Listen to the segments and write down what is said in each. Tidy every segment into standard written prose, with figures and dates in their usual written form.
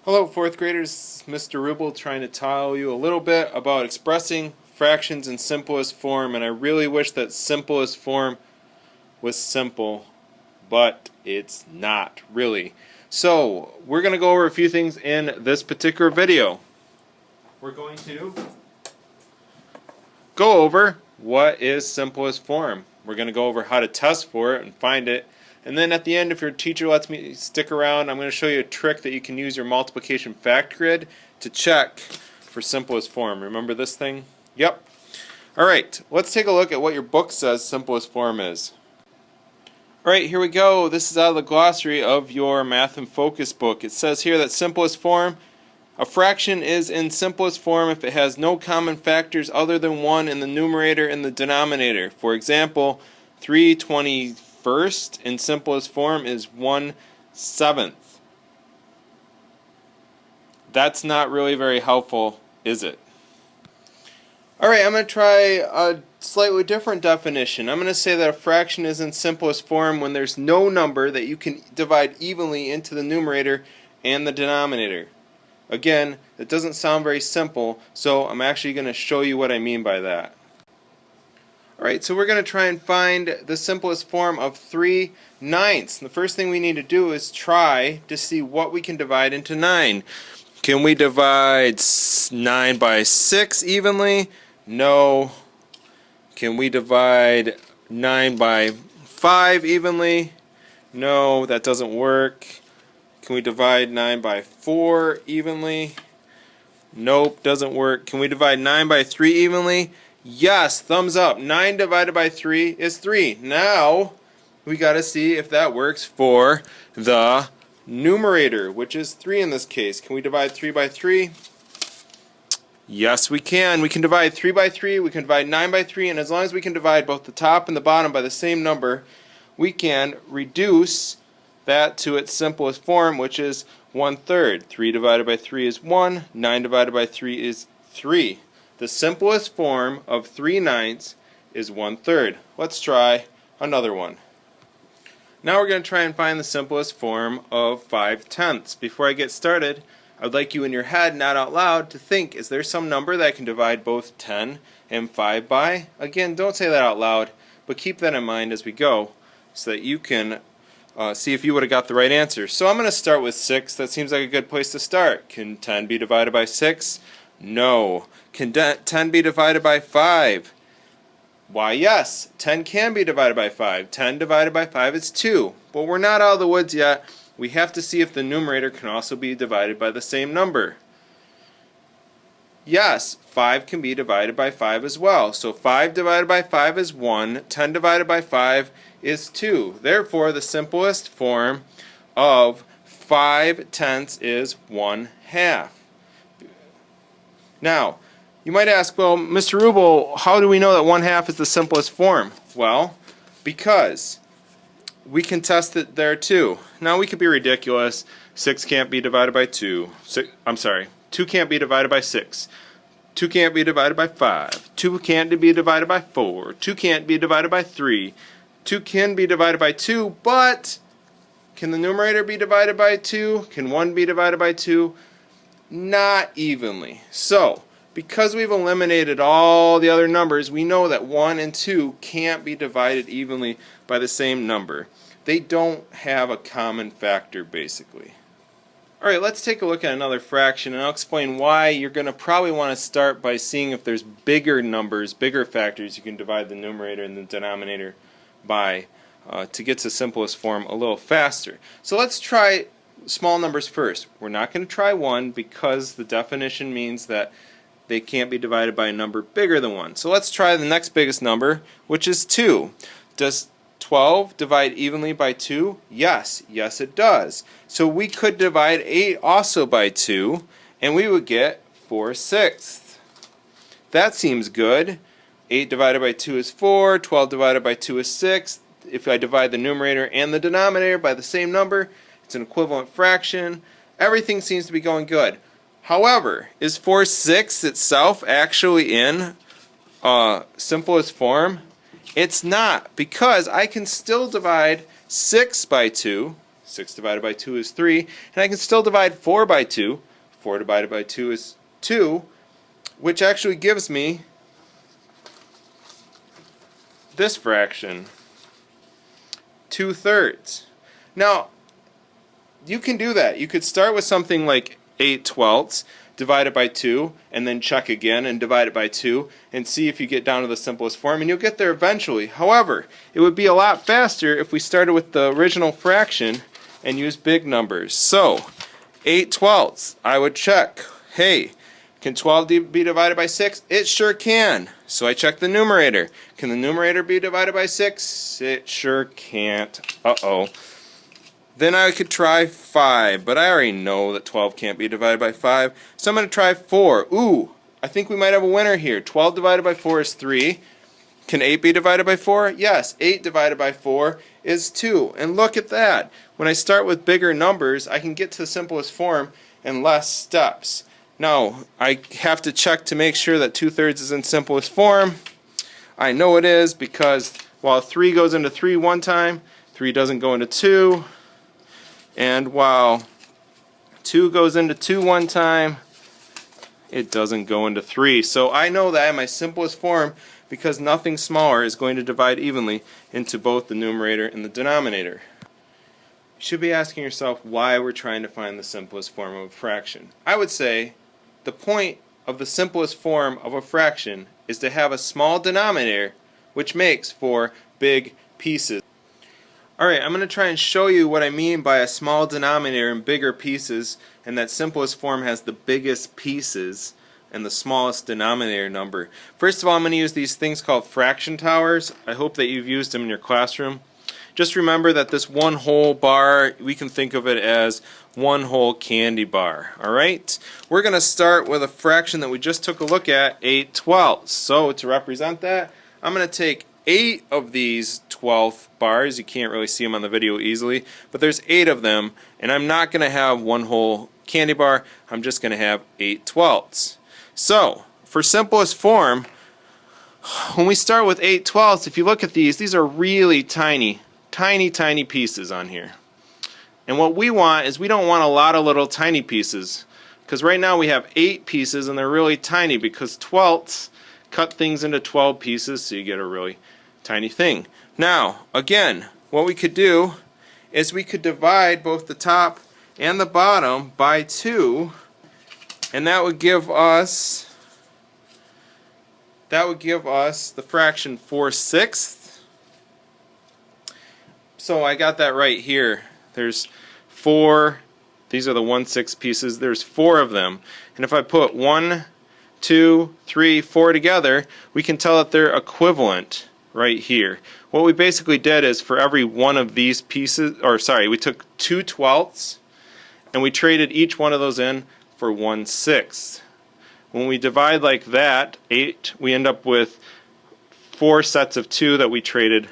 Hello, fourth graders. Mr. Rubel trying to tell you a little bit about expressing fractions in simplest form, and I really wish that simplest form was simple, but it's not really. So, we're going to go over a few things in this particular video. We're going to go over what is simplest form. We're going to go over how to test for it and find it. And then at the end, if your teacher lets me stick around, I'm going to show you a trick that you can use your multiplication fact grid to check for simplest form. Remember this thing? Yep. Alright, let's take a look at what your book says simplest form is. Alright, here we go. This is out of the glossary of your Math and Focus book. It says here that simplest form, a fraction is in simplest form if it has no common factors other than 1 in the numerator and the denominator. For example, 3/21 in simplest form is 1/7. That's not really very helpful, is it? Alright, I'm going to try a slightly different definition. I'm going to say that a fraction is in simplest form when there's no number that you can divide evenly into the numerator and the denominator. Again, it doesn't sound very simple, so I'm actually going to show you what I mean by that. Alright, so we're going to try and find the simplest form of 3/9. The first thing we need to do is try to see what we can divide into 9. Can we divide 9 by 6 evenly? No. Can we divide 9 by 5 evenly? No, that doesn't work. Can we divide 9 by 4 evenly? Nope, doesn't work. Can we divide 9 by 3 evenly? Yes, thumbs up. 9 divided by 3 is 3. Now, we got to see if that works for the numerator, which is 3 in this case. Can we divide 3 by 3? Yes, we can. We can divide 3 by 3, we can divide 9 by 3, and as long as we can divide both the top and the bottom by the same number, we can reduce that to its simplest form, which is 1/3. 3 divided by 3 is 1. 9 divided by 3 is 3. The simplest form of 3/9 is 1/3. Let's try another one. Now we're going to try and find the simplest form of 5/10. Before I get started, I'd like you in your head, not out loud, to think, is there some number that I can divide both 10 and 5 by? Again, don't say that out loud, but keep that in mind as we go so that you can see if you would have got the right answer. So I'm going to start with 6. That seems like a good place to start. Can 10 be divided by 6? No. Can 10 be divided by 5? Why, yes. 10 can be divided by 5. 10 divided by 5 is 2. But we're not out of the woods yet. We have to see if the numerator can also be divided by the same number. Yes, 5 can be divided by 5 as well. So 5 divided by 5 is 1. 10 divided by 5 is 2. Therefore, the simplest form of 5/10 is 1/2. Now, you might ask, well, Mr. Rubel, how do we know that 1/2 is the simplest form? Well, because we can test it there too. Now, we could be ridiculous. 6 can't be divided by 2. 2 can't be divided by 6. 2 can't be divided by 5. 2 can't be divided by 4. 2 can't be divided by 3. 2 can be divided by 2, but can the numerator be divided by 2? Can 1 be divided by 2? Not evenly. So, because we've eliminated all the other numbers, we know that 1 and 2 can't be divided evenly by the same number. They don't have a common factor, basically. Alright, let's take a look at another fraction, and I'll explain why you're going to probably want to start by seeing if there's bigger numbers, bigger factors you can divide the numerator and the denominator by to get to simplest form a little faster. So let's try small numbers first. We're not going to try 1 because the definition means that they can't be divided by a number bigger than 1. So let's try the next biggest number, which is 2. Does 12 divide evenly by 2? Yes. Yes, it does. So we could divide 8 also by 2, and we would get 4/6. That seems good. 8 divided by 2 is 4. 12 divided by 2 is 6. If I divide the numerator and the denominator by the same number, it's an equivalent fraction. Everything seems to be going good. However, is 4/6 itself actually in simplest form? It's not, because I can still divide 6 by 2. 6 divided by 2 is 3, and I can still divide 4 by 2. 4 divided by 2 is 2, which actually gives me this fraction, 2/3. Now, you can do that. You could start with something like 8/12 divided by 2, and then check again and divide it by 2, and see if you get down to the simplest form, and you'll get there eventually. However, it would be a lot faster if we started with the original fraction and used big numbers. So, 8/12, I would check, hey, can 12 be divided by 6? It sure can. So I check the numerator. Can the numerator be divided by 6? It sure can't. Uh-oh. Then I could try 5, but I already know that 12 can't be divided by 5. So I'm going to try 4. Ooh, I think we might have a winner here. 12 divided by 4 is 3. Can 8 be divided by 4? Yes, 8 divided by 4 is 2. And look at that. When I start with bigger numbers, I can get to the simplest form in less steps. Now, I have to check to make sure that 2/3 is in simplest form. I know it is because while 3 goes into 3 one time, 3 doesn't go into 2. And while 2 goes into 2 one time, it doesn't go into 3. So I know that I have my simplest form because nothing smaller is going to divide evenly into both the numerator and the denominator. You should be asking yourself why we're trying to find the simplest form of a fraction. I would say the point of the simplest form of a fraction is to have a small denominator which makes for big pieces. Alright, I'm going to try and show you what I mean by a small denominator and bigger pieces, and that simplest form has the biggest pieces and the smallest denominator number. First of all, I'm going to use these things called fraction towers. I hope that you've used them in your classroom. Just remember that this one whole bar, we can think of it as one whole candy bar. Alright? We're going to start with a fraction that we just took a look at, 8/12. So to represent that, I'm going to take 8 of these 12th bars. You can't really see them on the video easily, but there's 8 of them, and I'm not going to have one whole candy bar. I'm just going to have 8/12. So, for simplest form, when we start with 8/12, if you look at these are really tiny pieces on here. And what we want is we don't want a lot of little tiny pieces, because right now we have 8 pieces and they're really tiny because 12ths cut things into 12 pieces, so you get a really tiny thing. Now, again, what we could do is we could divide both the top and the bottom by 2, and that would give us the fraction 4/6. So I got that right here. There's 4, these are the 1/6 pieces, there's 4 of them. And if I put 1, 2, 3, 4 together, we can tell that they're equivalent right here. What we basically did is for every one of these pieces, we took 2/12 and we traded each one of those in for 1/6. When we divide like that, 8, we end up with 4 sets of 2 that we traded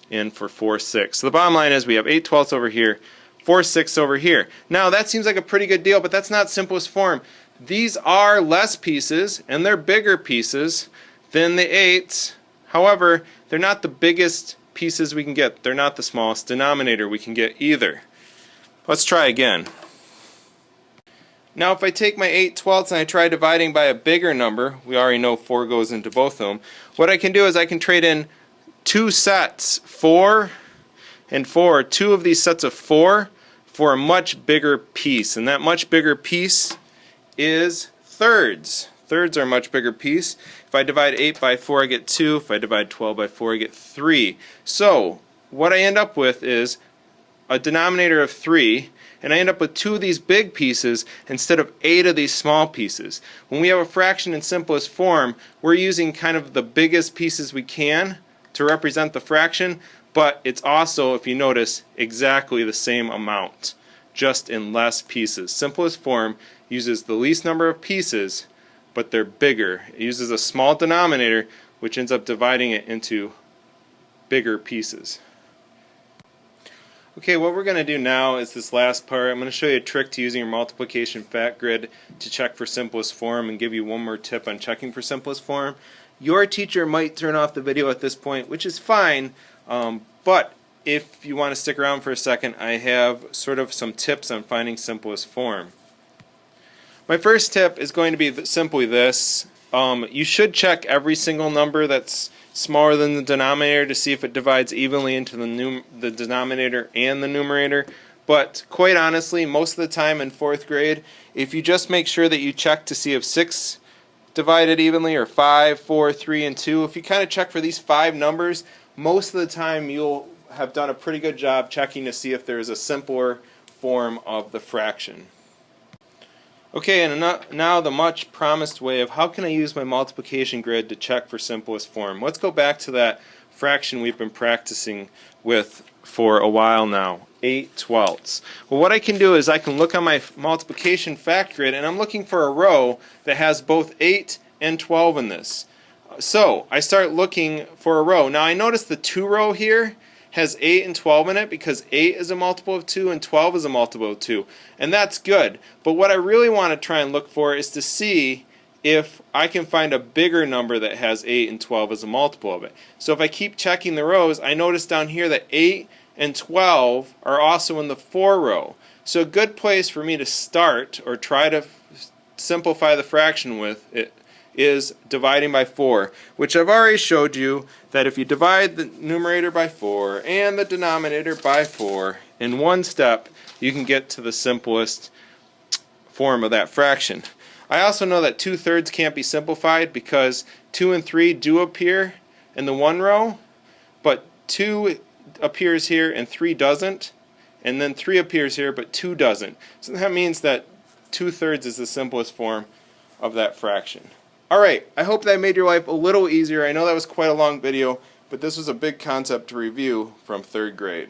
in for 4/6. So the bottom line is we have 8/12 over here, 4/6 over here. Now that seems like a pretty good deal, but that's not simplest form. These are less pieces and they're bigger pieces than the 8s. However, they're not the biggest pieces we can get. They're not the smallest denominator we can get either. Let's try again. Now if I take my 8/12 and I try dividing by a bigger number, we already know 4 goes into both of them, what I can do is I can trade in 2 sets, 4 and 4, 2 of these sets of 4 for a much bigger piece, and that much bigger piece is thirds. Thirds are a much bigger piece. If I divide 8 by 4 I get 2, if I divide 12 by 4 I get 3. So what I end up with is a denominator of 3, and I end up with 2 of these big pieces instead of 8 of these small pieces. When we have a fraction in simplest form, we're using kind of the biggest pieces we can to represent the fraction, but it's also, if you notice, exactly the same amount, just in less pieces. Simplest form uses the least number of pieces, but they're bigger. It uses a small denominator, which ends up dividing it into bigger pieces. Okay, what we're going to do now is this last part. I'm going to show you a trick to using your multiplication fact grid to check for simplest form, and give you one more tip on checking for simplest form. Your teacher might turn off the video at this point, which is fine, but if you want to stick around for a second, I have sort of some tips on finding simplest form. My first tip is going to be simply this. You should check every single number that's smaller than the denominator to see if it divides evenly into the denominator and the numerator. But quite honestly, most of the time in 4th grade, if you just make sure that you check to see if 6 divided evenly, or 5, 4, 3, and 2, if you kind of check for these 5 numbers, most of the time you'll have done a pretty good job checking to see if there is a simpler form of the fraction. Okay, and now the much promised way of how can I use my multiplication grid to check for simplest form. Let's go back to that fraction we've been practicing with for a while now, 8/12. Well, what I can do is I can look on my multiplication fact grid, and I'm looking for a row that has both 8 and 12 in this. So I start looking for a row. Now I notice the 2 row here has 8 and 12 in it because 8 is a multiple of 2 and 12 is a multiple of 2. And that's good. But what I really want to try and look for is to see if I can find a bigger number that has 8 and 12 as a multiple of it. So if I keep checking the rows, I notice down here that 8 and 12 are also in the 4 row. So a good place for me to start or try to simplify the fraction with it is dividing by 4, which I've already showed you that if you divide the numerator by 4 and the denominator by 4 in one step, you can get to the simplest form of that fraction. I also know that 2/3 can't be simplified because 2 and 3 do appear in the 1 row, but 2 appears here and 3 doesn't, and then 3 appears here but 2 doesn't. So that means that 2/3 is the simplest form of that fraction. Alright, I hope that made your life a little easier. I know that was quite a long video, but this was a big concept to review from 3rd grade.